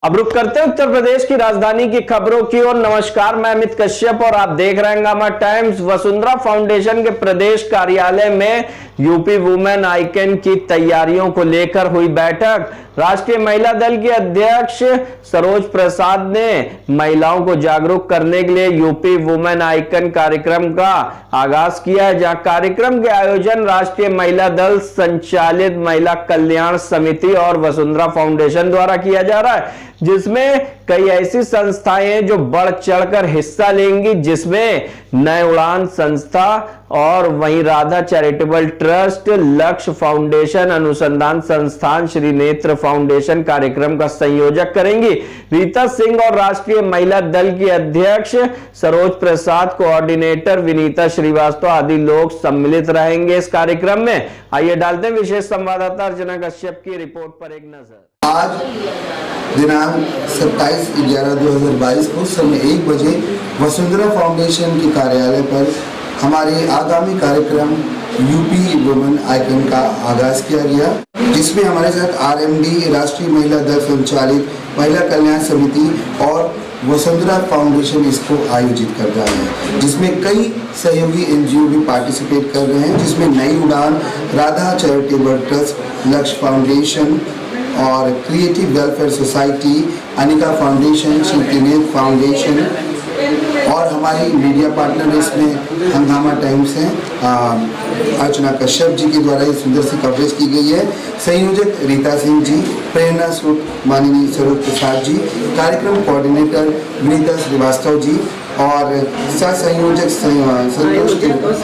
अब रुक करते हैं उत्तर प्रदेश की राजधानी की खबरों की ओर। नमस्कार, मैं अमित कश्यप और आप देख रहे हैं हंगामा टाइम्स। वसुंधरा फाउंडेशन के प्रदेश कार्यालय में यूपी वुमेन आइकन की तैयारियों को लेकर हुई बैठक। राष्ट्रीय महिला दल के अध्यक्ष सरोज प्रसाद ने महिलाओं को जागरूक करने के लिए यूपी वुमेन आइकन कार्यक्रम का आगाज किया है, जहां कार्यक्रम के आयोजन राष्ट्रीय महिला दल संचालित महिला कल्याण समिति और वसुंधरा फाउंडेशन द्वारा किया जा रहा है, जिसमें कई ऐसी संस्थाएं हैं जो बढ़ चढ़कर हिस्सा लेंगी, जिसमें नए उड़ान संस्था और वहीं राधा चैरिटेबल ट्रस्ट, लक्ष्य फाउंडेशन, अनुसंधान संस्थान, श्री नेत्र फाउंडेशन कार्यक्रम का संयोजक करेंगी। रीता सिंह और राष्ट्रीय महिला दल की अध्यक्ष सरोज प्रसाद, कोऑर्डिनेटर विनीता श्रीवास्तव आदि लोग सम्मिलित रहेंगे इस कार्यक्रम में। आइए डालते हैं विशेष संवाददाता अर्चना कश्यप की रिपोर्ट पर एक नजर। आज दिनांक 27/11/2022 को समय 1 बजे वसुंधरा फाउंडेशन के कार्यालय पर हमारे आगामी कार्यक्रम यूपी वुमेन आइकन का आगाज किया गया, जिसमें हमारे साथ आरएमडी राष्ट्रीय महिला दल संचालित महिला कल्याण समिति और वसुंधरा फाउंडेशन इसको आयोजित कर रहा है, जिसमें कई सहयोगी एनजीओ भी पार्टिसिपेट कर रहे हैं, जिसमें नई उड़ान, राधा चैरिटेबल ट्रस्ट, लक्ष्य फाउंडेशन और creative welfare society, Anika foundation, Shri नेत्र फाउंडेशन और हमारी मीडिया पार्टनर इसमें हंगामा टाइम्स हैं। अर्चना कश्यप जी के द्वारा ये सुंदर सी कवरेज की गई है। संयोजक रीता सिंह जी, प्रेरणा स्रोत माननीय सरोज प्रसाद जी, कार्यक्रम कोऑर्डिनेटर विनीता श्रीवास्तव जी और सह संयोजक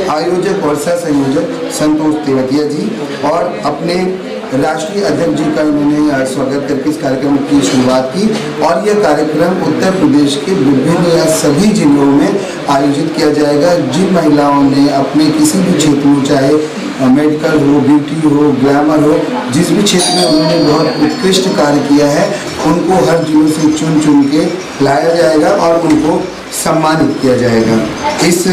आयोजक और सह संयोजक संतोष तेवतिया जी और अपने राष्ट्रीय अध्यक्ष जी का उन्होंने स्वागत करके इस कार्यक्रम की शुरुआत की। और यह कार्यक्रम उत्तर प्रदेश के विभिन्न या सभी जिलों में आयोजित किया जाएगा। जिन महिलाओं ने अपने किसी भी क्षेत्र में, चाहे मेडिकल हो, ब्यूटी हो, ग्लैमर हो, जिस भी क्षेत्र में उन्होंने बहुत उत्कृष्ट कार्य किया है, उनको हर जिलों से चुन चुन के लाया जाएगा और उनको सम्मानित किया जाएगा। इस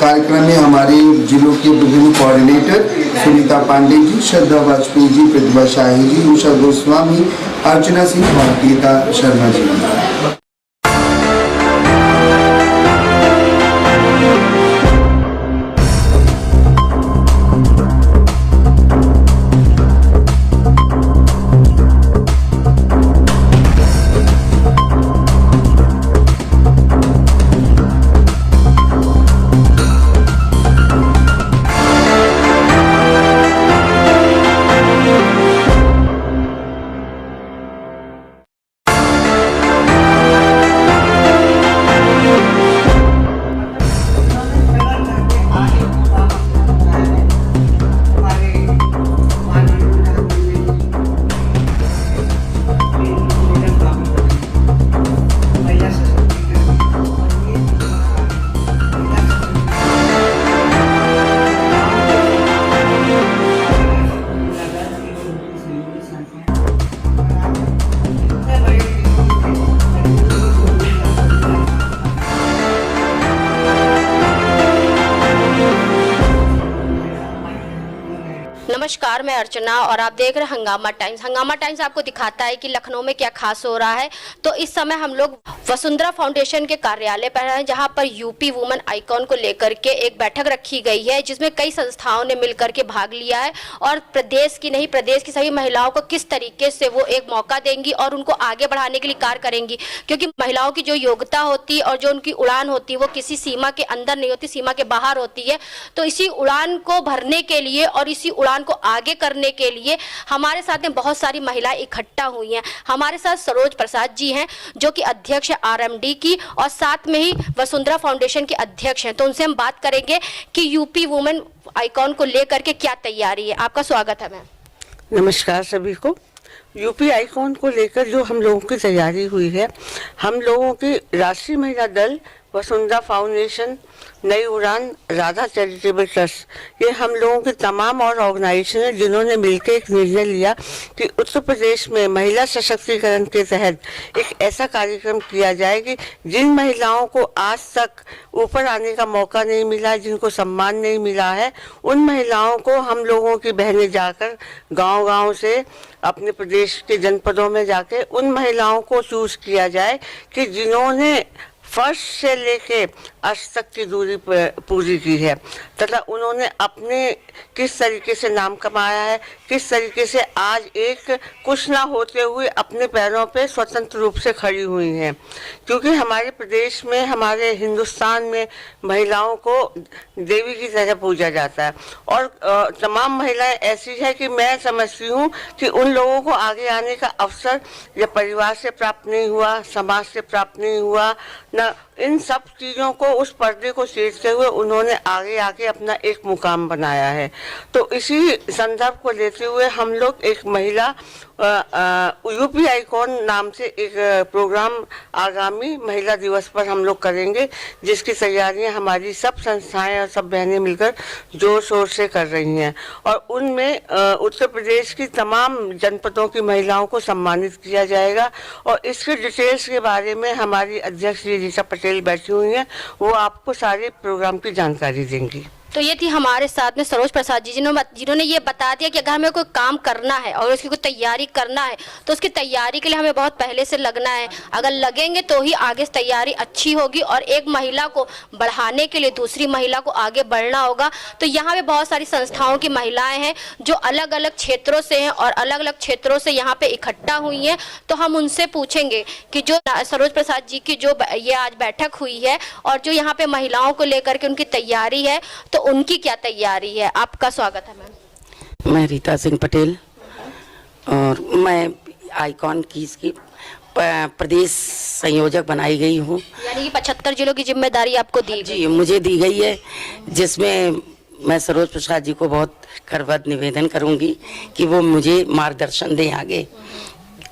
कार्यक्रम में हमारे जिलों के विभिन्न कोऑर्डिनेटर सुनीता पांडे जी, श्रद्धा वाजपेयी जी, प्रतिभा शाही जी, उषा गोस्वामी, अर्चना सिंह और गीता शर्मा जी। नमस्कार, मैं अर्चना और आप देख रहे हैं हंगामा टाइम्स। हंगामा टाइम्स आपको दिखाता है कि लखनऊ में क्या खास हो रहा है। तो इस समय हम लोग वसुंधरा फाउंडेशन के कार्यालय पर हैं, जहां पर यूपी वुमेन आइकॉन को लेकर के एक बैठक रखी गई है, जिसमें कई संस्थाओं ने मिलकर के भाग लिया है और प्रदेश की नहीं, प्रदेश की सभी महिलाओं को किस तरीके से वो एक मौका देंगी और उनको आगे बढ़ाने के लिए कार्य करेंगी। क्योंकि महिलाओं की जो योग्यता होती है और जो उनकी उड़ान होती है वो किसी सीमा के अंदर नहीं होती, सीमा के बाहर होती है। तो इसी उड़ान को भरने के लिए और इसी उड़ान को आगे करने के लिए हमारे साथ में बहुत सारी महिलाएं इकट्ठा हुई हैं। हमारे साथ सरोज प्रसाद जी हैं, जो कि अध्यक्ष है आरएमडी की और साथ में ही वसुंधरा फाउंडेशन के अध्यक्ष हैं। तो उनसे हम बात करेंगे कि यूपी वुमेन आइकॉन को लेकर के क्या तैयारी है। आपका स्वागत है मैम। नमस्कार सभी को। यूपी आइकॉन को लेकर जो हम लोगों की तैयारी हुई है, हम लोगों की राष्ट्रीय महिला दल वसुंधरा फाउंडेशन, नई उड़ान, राधा चैरिटेबल ट्रस्ट, ये हम लोगों के तमाम और ऑर्गेनाइजेशन हैं जिन्होंने मिलकर एक निर्णय लिया कि उत्तर प्रदेश में महिला सशक्तिकरण के तहत एक ऐसा कार्यक्रम किया जाए कि जिन महिलाओं को आज तक ऊपर आने का मौका नहीं मिला, जिनको सम्मान नहीं मिला है, उन महिलाओं को हम लोगों की बहनें जाकर गांव-गांव से अपने प्रदेश के जनपदों में जाके उन महिलाओं को चूज किया जाए कि जिन्होंने फर्स्ट से लेके आज तक की दूरी पूरी की है तथा उन्होंने अपने किस तरीके से नाम कमाया है, किस तरीके से आज एक कुछ ना होते हुए अपने पैरों पे स्वतंत्र रूप से खड़ी हुई हैं। क्योंकि हमारे प्रदेश में, हमारे हिंदुस्तान में महिलाओं को देवी की तरह पूजा जाता है और तमाम महिलाएं ऐसी है कि मैं समझती हूँ कि उन लोगों को आगे आने का अवसर या परिवार से प्राप्त नहीं हुआ, समाज से प्राप्त नहीं हुआ, न इन सब चीज़ों को, उस पर्दे को चीरते हुए उन्होंने आगे आके अपना एक मुकाम बनाया है। तो इसी संदर्भ को लेते हुए हम लोग एक महिला यूपी आइकॉन नाम से एक प्रोग्राम आगामी महिला दिवस पर हम लोग करेंगे, जिसकी तैयारियां हमारी सब संस्थाएं और सब बहनें मिलकर जोर शोर से कर रही हैं और उनमें उत्तर प्रदेश की तमाम जनपदों की महिलाओं को सम्मानित किया जाएगा। और इसके डिटेल्स के बारे में हमारी अध्यक्ष रीता पटेल बैठी हुई हैं, वो आपको सारे प्रोग्राम की जानकारी देंगी। तो ये थी हमारे साथ में सरोज प्रसाद जी, जिन्होंने ये बता दिया कि अगर हमें कोई काम करना है और उसकी कोई तैयारी करना है तो उसकी तैयारी के लिए हमें बहुत पहले से लगना है। अगर लगेंगे तो ही आगे तैयारी अच्छी होगी और एक महिला को बढ़ाने के लिए दूसरी महिला को आगे बढ़ना होगा। तो यहाँ पे बहुत सारी संस्थाओं की महिलाएं हैं जो अलग अलग क्षेत्रों से हैं और अलग अलग क्षेत्रों से यहाँ पे इकट्ठा हुई हैं। तो हम उनसे पूछेंगे कि जो सरोज प्रसाद जी की जो ये आज बैठक हुई है और जो यहाँ पे महिलाओं को लेकर के उनकी तैयारी है, तो उनकी क्या तैयारी है। आपका स्वागत है मैम। मैं रीता सिंह पटेल और मैं आइकॉन की इसकी प्रदेश संयोजक बनाई गई हूँ। यानी कि 75 जिलों की जिम्मेदारी आपको दी जी मुझे दी गई है, जिसमें मैं सरोज प्रसाद जी को बहुत करबद्ध निवेदन करूँगी कि वो मुझे मार्गदर्शन दें आगे।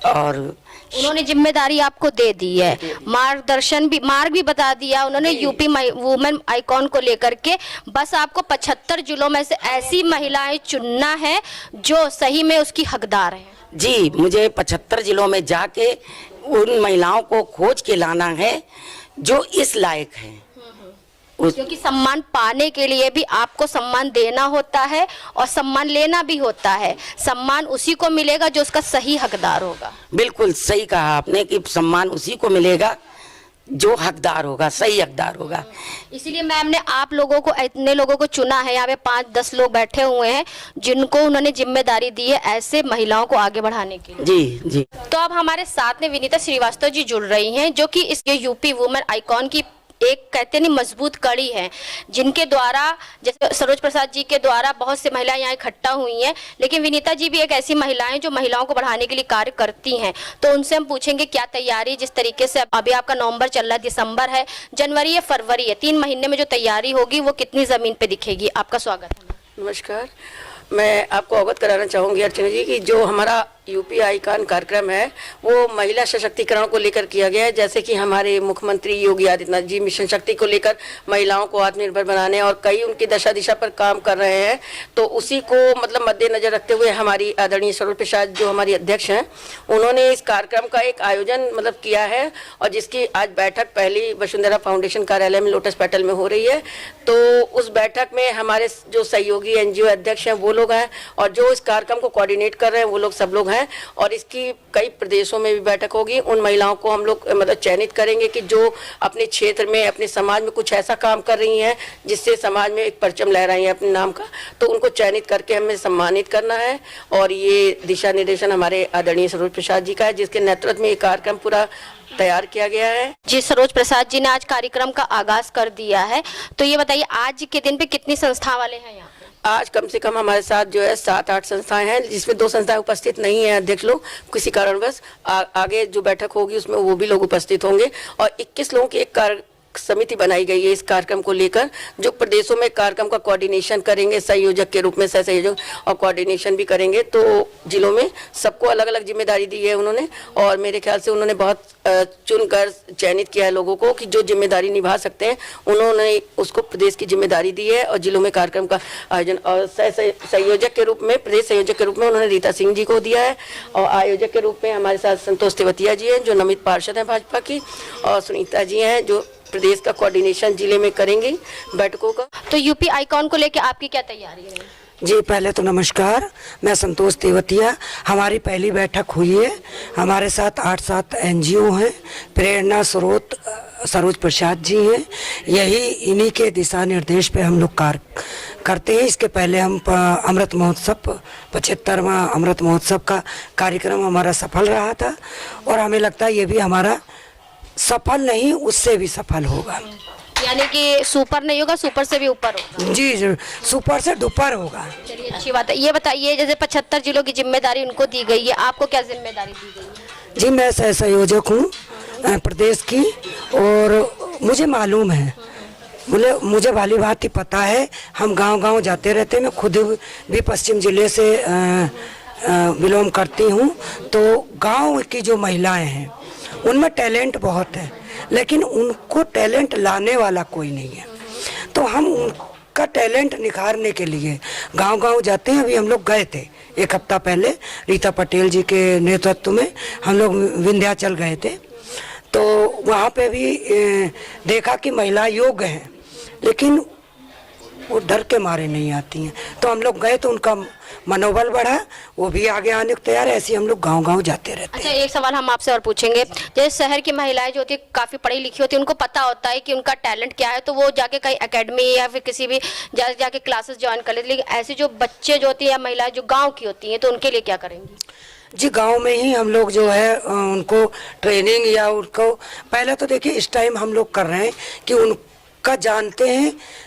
और उन्होंने जिम्मेदारी आपको दे दी है, मार्गदर्शन भी, मार्ग भी बता दिया उन्होंने यूपी वुमेन आइकॉन को लेकर के। बस आपको 75 जिलों में से ऐसी महिलाएं चुनना है जो सही में उसकी हकदार है। जी मुझे 75 जिलों में जाके उन महिलाओं को खोज के लाना है जो इस लायक है। क्योंकि सम्मान पाने के लिए भी आपको सम्मान देना होता है और सम्मान लेना भी होता है। सम्मान उसी को मिलेगा जो उसका सही हकदार होगा। बिल्कुल सही कहा आपने कि सम्मान उसी को मिलेगा जो हकदार होगा, सही हकदार होगा। इसीलिए मैम ने आप लोगों को, इतने लोगों को चुना है। यहाँ पे 5-10 लोग बैठे हुए हैं जिनको उन्होंने जिम्मेदारी दी है ऐसे महिलाओं को आगे बढ़ाने की। जी जी। तो अब हमारे साथ में विनीता श्रीवास्तव जी जुड़ रही हैं, जो कि इसके यूपी वुमेन आइकॉन की एक कहते नहीं मजबूत कड़ी है, जिनके द्वारा, जैसे सरोज प्रसाद जी के द्वारा बहुत से महिलाएं यहाँ इकट्ठा हुई हैं, लेकिन विनीता जी भी एक ऐसी महिलाएं जो महिलाओं को बढ़ाने के लिए कार्य करती हैं। तो उनसे हम पूछेंगे क्या तैयारी, जिस तरीके से अभी आपका नवंबर चल रहा है, दिसंबर है, जनवरी है, फरवरी है, 3 महीने में जो तैयारी होगी वो कितनी जमीन पे दिखेगी। आपका स्वागत है। नमस्कार, मैं आपको अवगत कराना चाहूँगी अर्चना जी कि जो हमारा यूपी आइकॉन कार्यक्रम है वो महिला सशक्तिकरण को लेकर किया गया है। जैसे कि हमारे मुख्यमंत्री योगी आदित्यनाथ जी मिशन शक्ति को लेकर महिलाओं को आत्मनिर्भर बनाने और कई उनकी दशा दिशा पर काम कर रहे हैं, तो उसी को मतलब मद्देनजर रखते हुए हमारी आदरणीय सरोज प्रसाद जो हमारी अध्यक्ष हैं, उन्होंने इस कार्यक्रम का एक आयोजन मतलब किया है और जिसकी आज बैठक पहली वसुंधरा फाउंडेशन कार्यालय में लोटस पेटल में हो रही है। तो उस बैठक में हमारे जो सहयोगी NGO अध्यक्ष हैं वो लोग हैं और जो इस कार्यक्रम को कोऑर्डिनेट कर रहे हैं वो लोग सब लोग हैं और इसकी कई प्रदेशों में भी बैठक होगी। उन महिलाओं को हम लोग मतलब चयनित करेंगे कि जो अपने क्षेत्र में, अपने समाज में कुछ ऐसा काम कर रही हैं जिससे समाज में एक परचम लहराई है अपने नाम का, तो उनको चयनित करके हमें सम्मानित करना है। और ये दिशा निर्देशन हमारे आदरणीय सरोज प्रसाद जी का है, जिसके नेतृत्व में ये कार्यक्रम पूरा तैयार किया गया है। जी, सरोज प्रसाद जी ने आज कार्यक्रम का आगाज कर दिया है, तो ये बताइए आज के दिन पे कितनी संस्था वाले हैं यहाँ? आज कम से कम हमारे साथ जो है 7-8 संस्थाएं हैं, जिसमें 2 संस्थाएं उपस्थित नहीं है अध्यक्ष लोग किसी कारणवश। आगे जो बैठक होगी उसमें वो भी लोग उपस्थित होंगे और 21 लोगों की एक समिति बनाई गई है इस कार्यक्रम को लेकर, जो प्रदेशों में कार्यक्रम का कोऑर्डिनेशन करेंगे, संयोजक के रूप में सह संयोजक और कोऑर्डिनेशन भी करेंगे। तो जिलों में सबको अलग अलग जिम्मेदारी दी है उन्होंने, और मेरे ख्याल से उन्होंने बहुत चुनकर चयनित किया है लोगों को कि जो जिम्मेदारी निभा सकते हैं, उन्होंने उसको प्रदेश की जिम्मेदारी दी है और जिलों में कार्यक्रम का आयोजन। और संयोजक के रूप में, प्रदेश संयोजक के रूप में उन्होंने रीता सिंह जी को दिया है, और आयोजक के रूप में हमारे साथ संतोष तेवतिया जी हैं जो नमित पार्षद हैं भाजपा की, और सुनीता जी हैं जो प्रदेश का कोऑर्डिनेशन जिले में करेंगी बैठकों का। तो यूपी आइकॉन को लेकर आपकी क्या तैयारी है? जी पहले तो नमस्कार, मैं संतोष तेवतिया। हमारी पहली बैठक हुई है, हमारे साथ 8-7 एनजीओ हैं, प्रेरणा स्रोत सरोज प्रसाद जी हैं। यही इन्हीं के दिशा निर्देश पे हम लोग कार्य करते हैं। इसके पहले हम अमृत महोत्सव 75वां अमृत महोत्सव का कार्यक्रम हमारा सफल रहा था, और हमें लगता है ये भी हमारा सफल नहीं, उससे भी सफल होगा। यानी कि सुपर नहीं होगा, सुपर से भी ऊपर होगा। जी सुपर से दुपर होगा। चलिए अच्छी बात है। ये बताइए, जैसे 75 जिलों की जिम्मेदारी उनको दी गई है, आपको क्या जिम्मेदारी दी गई है? जी मैं सह संयोजक हूँ प्रदेश की, और मुझे मालूम है, मुझे वाली बात ही पता है। हम गांव-गांव जाते रहते हैं। मैं खुद भी पश्चिम जिले से बिलोंग करती हूँ। तो गांव की जो महिलाएं हैं उनमें टैलेंट बहुत है, लेकिन उनको टैलेंट लाने वाला कोई नहीं है। तो हम उनका टैलेंट निखारने के लिए गांव-गांव जाते हैं। अभी हम लोग गए थे 1 हफ्ता पहले, रीता पटेल जी के नेतृत्व में हम लोग विंध्याचल गए थे। तो वहाँ पे भी देखा कि महिला योग्य हैं, लेकिन वो डर के मारे नहीं आती हैं। तो हम लोग गए तो उनका मनोबल बढ़ा, वो भी आगे आने को तैयार है। ऐसे हम लोग गांव-गांव जाते रहते हैं। अच्छा, एक सवाल हम आपसे और पूछेंगे। जैसे शहर की महिलाएं जो होती है काफी पढ़ी लिखी होती है, उनको पता होता है कि उनका टैलेंट क्या है, तो वो जाके कहीं एकेडमी या फिर किसी भी जाके क्लासेस ज्वाइन कर लेती। लेकिन ऐसी जो बच्चे जो होती है या महिलाएं जो गाँव की होती है, तो उनके लिए क्या करेंगी? जी गांव में ही हम लोग जो है उनको ट्रेनिंग या उनको पहले तो देखिए इस टाइम हम लोग कर रहे हैं कि उनका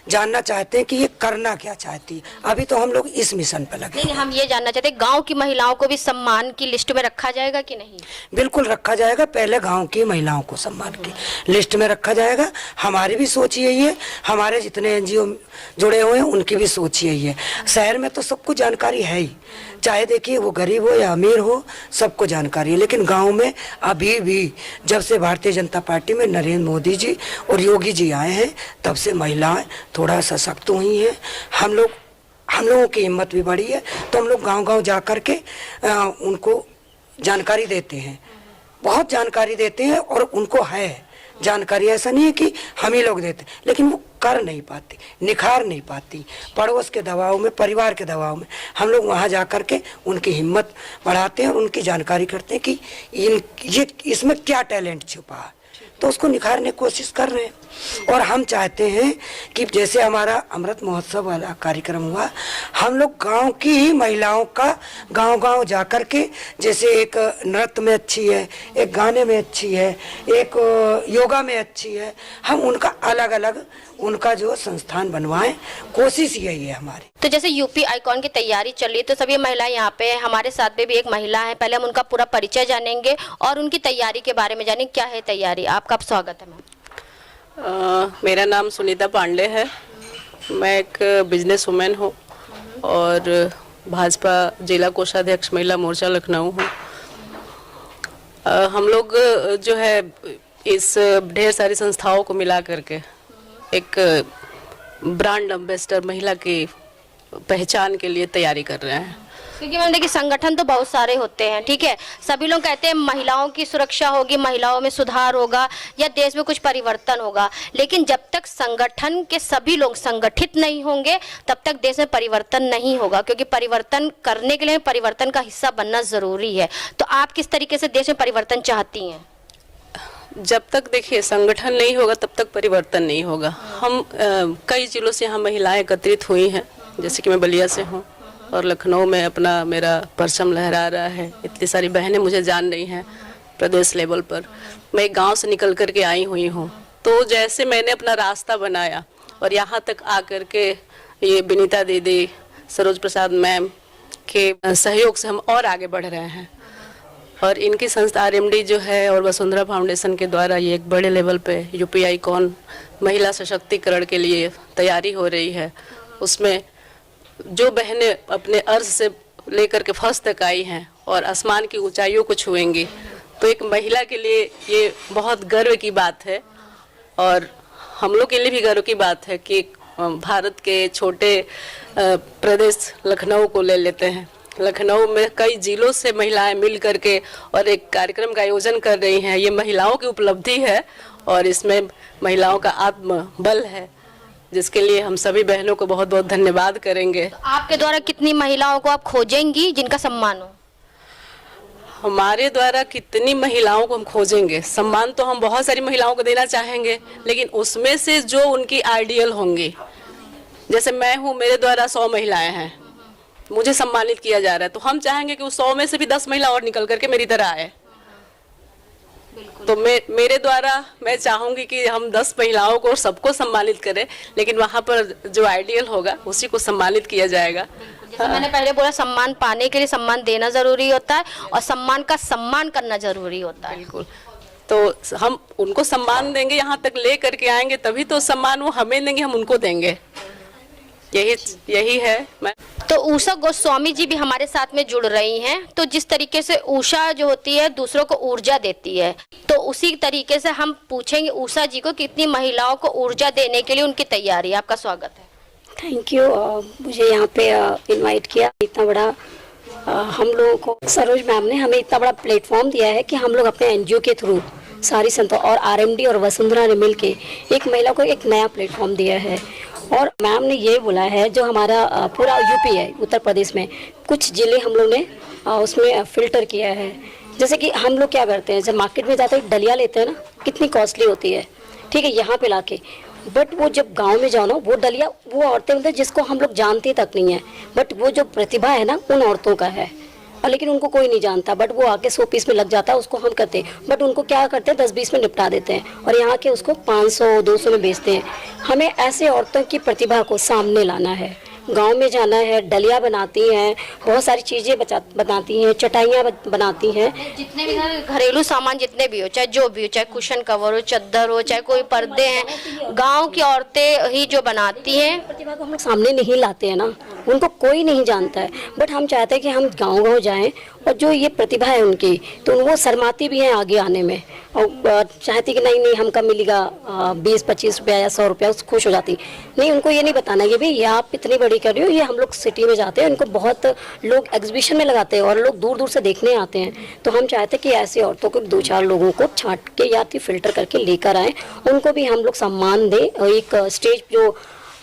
जानना चाहते हैं कि ये करना क्या चाहती है। अभी तो हम लोग इस मिशन पे लगे। नहीं, हम ये जानना चाहते हैं गांव की महिलाओं को भी सम्मान की लिस्ट में रखा जाएगा कि नहीं? बिल्कुल रखा जाएगा। पहले गांव की महिलाओं को सम्मान की लिस्ट में रखा जाएगा। हमारी भी सोच यही है, हमारे जितने एनजीओ जुड़े हुए हैं उनकी भी सोच यही है। शहर में तो सबको जानकारी है ही, चाहे देखिए वो गरीब हो या अमीर हो, सबको जानकारी है। लेकिन गांव में अभी भी जब से भारतीय जनता पार्टी में नरेंद्र मोदी जी और योगी जी आए हैं, तब से महिलाएं थोड़ा सशक्त हुई हैं। हम लोगों की हिम्मत भी बढ़ी है। तो हम लोग गांव-गांव जा कर के उनको जानकारी देते हैं, बहुत जानकारी देते हैं, और उनको है जानकारी। ऐसा नहीं है कि हम ही लोग देते, लेकिन वो कर नहीं पाती, निखार नहीं पाती। पड़ोस के दबाव में, परिवार के दबाव में हम लोग वहाँ जा कर के उनकी हिम्मत बढ़ाते हैं और उनकी जानकारी करते हैं कि ये इसमें क्या टैलेंट छुपा है, तो उसको निखारने की कोशिश कर रहे हैं। और हम चाहते हैं कि जैसे हमारा अमृत महोत्सव वाला कार्यक्रम हुआ, हम लोग गांव की ही महिलाओं का गांव-गांव जा कर के, जैसे एक नृत्य में अच्छी है, एक गाने में अच्छी है, एक योगा में अच्छी है, हम उनका अलग-अलग उनका जो संस्थान बनवाएं, कोशिश यही है हमारी। तो जैसे यूपी आइकॉन की तैयारी चल रही है, तो सभी महिलाएं यहाँ पे हमारे साथ में भी एक महिला है। पहले हम उनका पूरा परिचय जानेंगे और उनकी तैयारी के बारे में जानेंगे। क्या है तैयारी? आपका स्वागत है मैम। मेरा नाम सुनीता पांडे है। मैं एक बिजनेस वुमेन हूँ और भाजपा जिला कोषाध्यक्ष महिला मोर्चा लखनऊ हूँ। हम लोग जो है इस ढेर सारी संस्थाओं को मिला करके एक ब्रांड एम्बेसडर महिला की पहचान के लिए तैयारी कर रहे हैं। क्योंकि मैम देखिए, संगठन तो बहुत सारे होते हैं, ठीक है। सभी लोग कहते हैं महिलाओं की सुरक्षा होगी, महिलाओं में सुधार होगा या देश में कुछ परिवर्तन होगा, लेकिन जब तक संगठन के सभी लोग संगठित नहीं होंगे तब तक देश में परिवर्तन नहीं होगा। क्योंकि परिवर्तन करने के लिए परिवर्तन का हिस्सा बनना जरूरी है। तो आप किस तरीके से देश में परिवर्तन चाहती हैं? जब तक देखिए संगठन नहीं होगा तब तक परिवर्तन नहीं होगा। हम कई जिलों से यहाँ महिलाएं एकत्रित हुई हैं, जैसे कि मैं बलिया से हूँ और लखनऊ में अपना मेरा परचम लहरा रहा है। इतनी सारी बहनें मुझे जान रही हैं प्रदेश लेवल पर। मैं एक गांव से निकल कर के आई हुई हूँ। तो जैसे मैंने अपना रास्ता बनाया और यहाँ तक आकर के ये विनीता दीदी, सरोज प्रसाद मैम के सहयोग से हम और आगे बढ़ रहे हैं। और इनकी संस्था आरएमडी जो है और वसुंधरा फाउंडेशन के द्वारा ये एक बड़े लेवल पे यूपी आइकॉन महिला सशक्तिकरण के लिए तैयारी हो रही है। उसमें जो बहनें अपने अर्ज से लेकर के फर्स्ट तक आई हैं और आसमान की ऊंचाइयों को छुएंगी, तो एक महिला के लिए ये बहुत गर्व की बात है और हम लोग के लिए भी गर्व की बात है कि भारत के छोटे प्रदेश लखनऊ को ले लेते हैं। लखनऊ में कई जिलों से महिलाएं मिल करके और एक कार्यक्रम का आयोजन कर रही हैं। ये महिलाओं की उपलब्धि है और इसमें महिलाओं का आत्मबल है, जिसके लिए हम सभी बहनों को बहुत बहुत धन्यवाद करेंगे। आपके द्वारा कितनी महिलाओं को आप खोजेंगी जिनका सम्मान हो? हमारे द्वारा कितनी महिलाओं को हम खोजेंगे, सम्मान तो हम बहुत सारी महिलाओं को देना चाहेंगे, लेकिन उसमें से जो उनकी आइडियल होंगी, जैसे मैं हूँ, मेरे द्वारा 100 महिलाएं हैं, मुझे सम्मानित किया जा रहा है, तो हम चाहेंगे कि उस 100 में से भी 10 महिला और निकल करके मेरी तरह आए। तो मेरे द्वारा मैं चाहूंगी कि हम 10 महिलाओं को सबको सम्मानित करें, लेकिन वहाँ पर जो आइडियल होगा उसी को सम्मानित किया जाएगा। जैसे मैंने पहले बोला, सम्मान पाने के लिए सम्मान देना जरूरी होता है और सम्मान का सम्मान करना जरूरी होता है। बिल्कुल, तो हम उनको सम्मान देंगे, यहाँ तक ले करके आएंगे, तभी तो सम्मान वो हमें देंगे, हम उनको देंगे। यही है। तो उषा गोस्वामी जी भी हमारे साथ में जुड़ रही हैं। तो जिस तरीके से उषा जो होती है दूसरों को ऊर्जा देती है, तो उसी तरीके से हम पूछेंगे उषा जी को कितनी महिलाओं को ऊर्जा देने के लिए उनकी तैयारी। आपका स्वागत है। Thank you. मुझे यहाँ पे इनवाइट किया। इतना बड़ा हम लोगों को सरोज मैम ने हमें इतना बड़ा प्लेटफॉर्म दिया है कि हम लोग अपने एनजीओ के थ्रू सारी संस्था और आरएमडी और वसुंधरा ने मिलके एक महिला को एक नया प्लेटफॉर्म दिया है। और मैम ने ये बोला है, जो हमारा पूरा यूपी है, उत्तर प्रदेश में कुछ ज़िले हम लोग ने उसमें फ़िल्टर किया है। जैसे कि हम लोग क्या करते हैं, जब मार्केट में जाते हैं डलिया लेते हैं ना, कितनी कॉस्टली होती है, ठीक है, यहाँ पे लाके, बट वो जब गांव में जाओ ना, वो डलिया वो औरतें मतलब जिसको हम लोग जानते तक नहीं है, बट वो जो प्रतिभा है ना उन औरतों का है, और लेकिन उनको कोई नहीं जानता, बट वो आके 100 पीस में लग जाता है, उसको हम करते हैं, बट उनको क्या करते हैं 10-20 में निपटा देते हैं और यहाँ के उसको 500-200 में बेचते हैं। हमें ऐसे औरतों की प्रतिभा को सामने लाना है, गांव में जाना है, डलिया बनाती हैं, बहुत सारी चीज़ें बनाती हैं, चटाइयाँ बनाती हैं, जितने भी घरेलू सामान जितने भी हो, चाहे जो भी हो, चाहे कुशन कवर हो, चद्दर हो, चाहे कोई पर्दे हैं, गांव की औरतें ही जो बनाती हैं। प्रतिभा को हम लोग सामने नहीं लाते हैं ना, उनको कोई नहीं जानता है, बट हम चाहते हैं कि हम गाँव जाएँ और जो ये प्रतिभा है उनकी, तो वो शर्माती भी हैं आगे आने में और चाहती कि नहीं हमका मिलेगा 20-25 रुपया या 100 रुपया, उसको खुश हो जाती। नहीं, उनको ये नहीं बताना कि भाई ये आप इतनी बड़ी कर रही हो, ये हम लोग सिटी में जाते हैं, इनको बहुत लोग एग्जीबिशन में लगाते हैं और लोग दूर दूर से देखने आते हैं। तो हम चाहते हैं कि ऐसी औरतों को 2-4 लोगों को छांट के या फिल्टर करके लेकर आएँ, उनको भी हम लोग सम्मान दें और एक स्टेज जो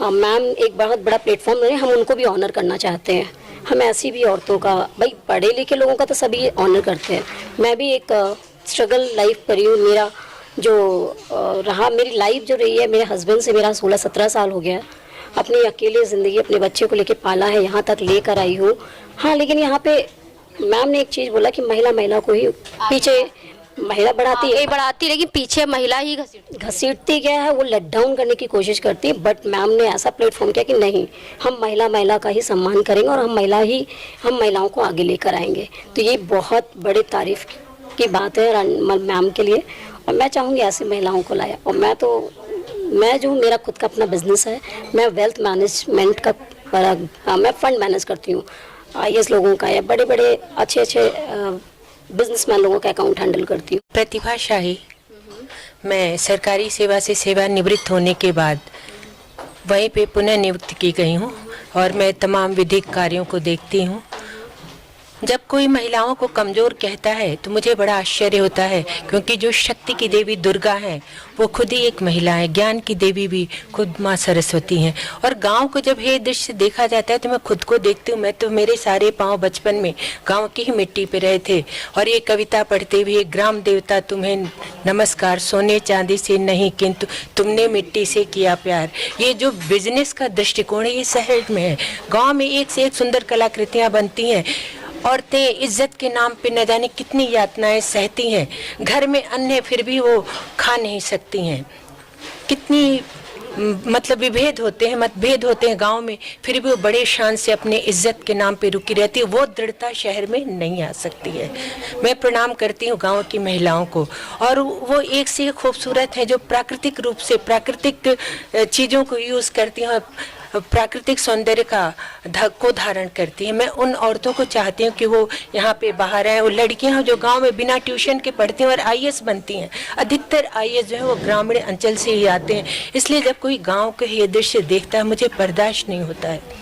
मैम एक बहुत बड़ा प्लेटफॉर्म दे, हम उनको भी ऑनर करना चाहते हैं। हम ऐसी भी औरतों का, भाई पढ़े लिखे लोगों का तो सभी ऑनर करते हैं, मैं भी एक स्ट्रगल लाइफ करी हूँ। मेरा जो रहा, मेरी लाइफ जो रही है, मेरे हस्बैंड से मेरा 16-17 साल हो गया, अपनी अकेले ज़िंदगी अपने बच्चे को लेके पाला है, यहाँ तक लेकर आई हूँ। हाँ, लेकिन यहाँ पे मैम ने एक चीज़ बोला कि महिला को ही पीछे महिला बढ़ाती लेकिन पीछे महिला ही घसीटती क्या है, वो लेट डाउन करने की कोशिश करती है। बट मैम ने ऐसा प्लेटफॉर्म किया कि नहीं, हम महिला का ही सम्मान करेंगे और हम महिलाओं को आगे लेकर आएंगे। तो ये बहुत बड़े तारीफ की बात है मैम के लिए, और मैं चाहूँगी ऐसी महिलाओं को लाया। और मैं जो मेरा खुद का अपना बिजनेस है, मैं वेल्थ मैनेजमेंट का मैं फंड मैनेज करती हूँ, IAS लोगों का या बड़े बड़े अच्छे बिजनेसमैन लोगों का अकाउंट हैंडल करती हूँ। प्रतिभा शाही। मैं सरकारी सेवा से सेवानिवृत्त होने के बाद वहीं पे पुनः नियुक्त की गई हूँ और मैं तमाम विधिक कार्यों को देखती हूँ। जब कोई महिलाओं को कमज़ोर कहता है तो मुझे बड़ा आश्चर्य होता है, क्योंकि जो शक्ति की देवी दुर्गा है वो खुद ही एक महिला है, ज्ञान की देवी भी खुद माँ सरस्वती हैं। और गांव को जब ये दृश्य देखा जाता है तो मैं खुद को देखती हूँ। मैं तो मेरे सारे पाँव बचपन में गांव की ही मिट्टी पे रहे थे और ये कविता पढ़ते हुए, ग्राम देवता तुम्हें नमस्कार, सोने चांदी से नहीं किंतु तुमने मिट्टी से किया प्यार। ये जो बिजनेस का दृष्टिकोण है ये शहर में है, गाँव में एक से एक सुंदर कलाकृतियाँ बनती हैं। औरतें इज्जत के नाम पे न जाने कितनी यातनाएं सहती हैं, घर में अन्न फिर भी वो खा नहीं सकती हैं, कितनी मतलब विभेद होते हैं, मतभेद होते हैं गांव में, फिर भी वो बड़े शान से अपने इज्जत के नाम पे रुकी रहती है। वो दृढ़ता शहर में नहीं आ सकती है। मैं प्रणाम करती हूँ गांव की महिलाओं को, और वो एक से एक खूबसूरत हैं जो प्राकृतिक रूप से प्राकृतिक चीज़ों को यूज़ करती हैं, प्राकृतिक सौंदर्य को धारण करती है। मैं उन औरतों को चाहती हूँ कि वो यहाँ पे बाहर आए। वो लड़कियाँ जो गांव में बिना ट्यूशन के पढ़ती हैं और आईएएस बनती हैं, अधिकतर आईएएस जो है वो ग्रामीण अंचल से ही आते हैं। इसलिए जब कोई गांव के ये दृश्य देखता है मुझे बर्दाश्त नहीं होता है।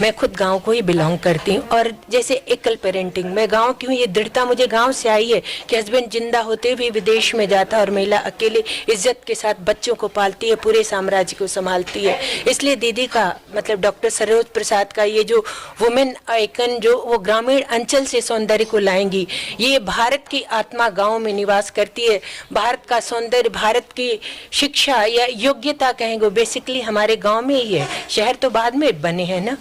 मैं खुद गांव को ही बिलोंग करती हूँ, और जैसे एकल पेरेंटिंग, मैं गांव की हूँ। ये दृढ़ता मुझे गांव से आई है कि हस्बैंड जिंदा होते हुए विदेश में जाता है और महिला अकेले इज्जत के साथ बच्चों को पालती है, पूरे साम्राज्य को संभालती है। इसलिए दीदी का मतलब डॉक्टर सरोज प्रसाद का ये जो वुमेन आइकन जो वो ग्रामीण अंचल से सौंदर्य को लाएंगी, ये भारत की आत्मा गाँव में निवास करती है। भारत का सौंदर्य, भारत की शिक्षा या योग्यता कहेंगे बेसिकली हमारे गाँव में ही है। शहर तो बाद में बने हैं ना,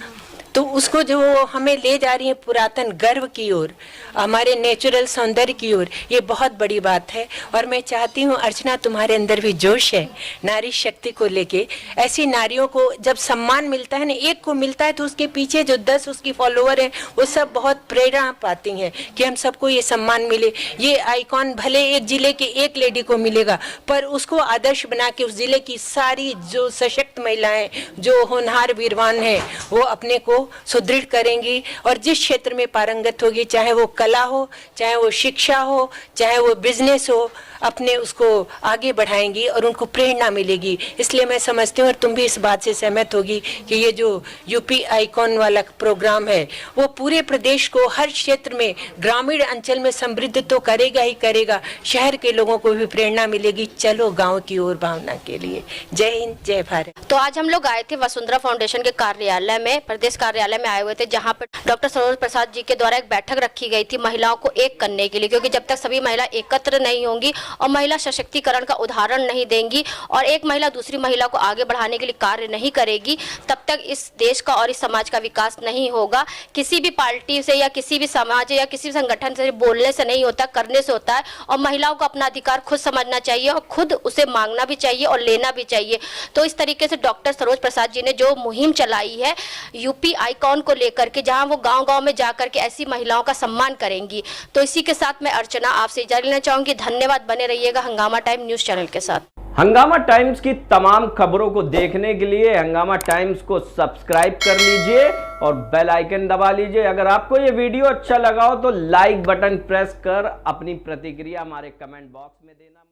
तो उसको जो हमें ले जा रही है पुरातन गर्व की ओर, हमारे नेचुरल सौंदर्य की ओर, ये बहुत बड़ी बात है। और मैं चाहती हूँ अर्चना तुम्हारे अंदर भी जोश है नारी शक्ति को लेके। ऐसी नारियों को जब सम्मान मिलता है ना, एक को मिलता है तो उसके पीछे जो 10 उसकी फॉलोअर हैं वो सब बहुत प्रेरणा पाती हैं कि हम सबको ये सम्मान मिले। ये आइकॉन भले एक जिले के एक लेडी को मिलेगा, पर उसको आदर्श बना के उस जिले की सारी जो सशक्त महिलाएं, जो होनहार वीरवान हैं, वो अपने को सुदृढ़ करेंगी। और जिस क्षेत्र में पारंगत होगी, चाहे वो कला हो, चाहे वो शिक्षा हो, चाहे वो बिजनेस हो, अपने उसको आगे बढ़ाएंगी और उनको प्रेरणा मिलेगी। इसलिए मैं समझती हूँ, और तुम भी इस बात से सहमत होगी, कि ये जो यूपी आइकॉन वाला प्रोग्राम है वो पूरे प्रदेश को हर क्षेत्र में ग्रामीण अंचल में समृद्ध तो करेगा ही करेगा, शहर के लोगों को भी प्रेरणा मिलेगी। चलो गाँव की ओर भावना के लिए। जय हिंद, जय भारत। तो आज हम लोग आए थे वसुंधरा फाउंडेशन के कार्यालय में, प्रदेश कार्यालय में आए हुए थे, जहां पर डॉक्टर सरोज प्रसाद जी के द्वारा एक बैठक रखी गई थी महिलाओं को एक करने के लिए। क्योंकि जब तक सभी महिला एकत्र नहीं होंगी और महिला सशक्तिकरण का उदाहरण नहीं देंगी और एक महिला दूसरी महिला को आगे बढ़ाने के लिए कार्य नहीं करेगी, तब तक इस देश का और इस समाज का विकास नहीं होगा। किसी भी पार्टी से या किसी भी समाज या किसी भी संगठन से बोलने से नहीं होता, करने से होता है। और महिलाओं को अपना अधिकार खुद समझना चाहिए और खुद उसे मांगना भी चाहिए और लेना भी चाहिए। तो इस तरीके से डॉक्टर सरोज प्रसाद जी ने जो मुहिम चलाई है यूपी आइकॉन को लेकर के, जहां वो गांव-गांव में जाकर के ऐसी महिलाओं का सम्मान करेंगी। तो इसी के साथ मैं अर्चना आपसे इजाजत लेना चाहूंगी। धन्यवाद। बने रहिएगा हंगामा टाइम न्यूज चैनल के साथ। हंगामा टाइम्स की तमाम खबरों को देखने के लिए हंगामा टाइम्स को सब्सक्राइब कर लीजिए और बेल आइकन दबा लीजिए। अगर आपको ये वीडियो अच्छा लगा हो तो लाइक बटन प्रेस कर अपनी प्रतिक्रिया हमारे कमेंट बॉक्स में देना।